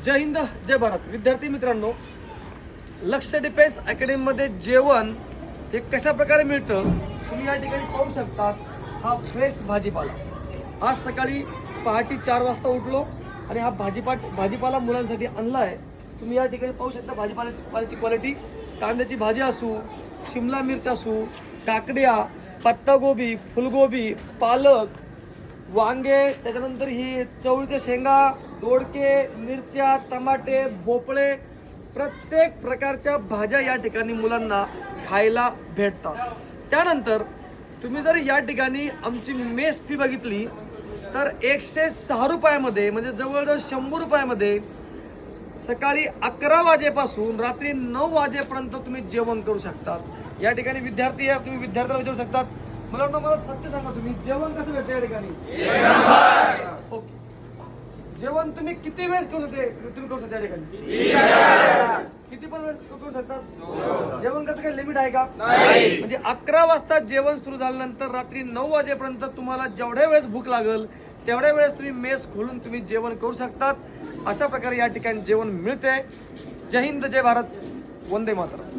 जय हिंद जय भारत. विद्यार्थी मित्रांनो, लक्ष डिफेन्स अकॅडमीमध्ये जेवण हे कशा प्रकारे मिळतं तुम्ही या ठिकाणी पाहू शकता. हा फ्रेश भाजीपाला. आज सकाळी पहाटे 4 वाजता उठलो आणि हा भाजीपाला मुलांसाठी आणला आहे. तुम्ही या ठिकाणी पाहू शकता भाजीपाल्याची क्वालिटी. कांद्याची भाजी असू, शिमला मिरची असू, काकड्या, पत्तागोबी, फुलगोबी, पालक, वांगे, त्याच्यानंतर ही चवळीच्या शेंगा, दोडके, मिरच्या, टमाटे, भोपळे, प्रत्येक प्रकारच्या भाज्या या ठिकाणी मुलांना खायला भेटतात. त्यानंतर तुम्ही जर या ठिकाणी आमची मेस फी बघितली तर 106 रुपयामध्ये म्हणजे जवळजवळ 100 रुपयामध्ये सकाळी 11 वाजेपासून रात्री 9 वाजेपर्यंत तुम्ही जेवण करू शकतात. या ठिकाणी विद्यार्थी आहे, तुम्ही विद्यार्थ्याला विचारू शकतात. मला सत्य सांगा, तुम्ही जेवण कसं भेटतं या ठिकाणी? ओके. जेवण तुम्ही किती वेळेस करू शकता या ठिकाणी? किती पण वेळेस करू शकतात? जेवण कसं काही लिमिट आहे का? म्हणजे 11 वाजता जेवण सुरू झाल्यानंतर रात्री 9 वाजेपर्यंत तुम्हाला जेवढ्या वेळेस भूक लागेल तेवढ्या वेळेस तुम्ही मेस खोलून तुम्ही जेवण करू शकतात. अशा प्रकारे या ठिकाणी जेवण मिळते. जय हिंद जय भारत. वंदे मातरम.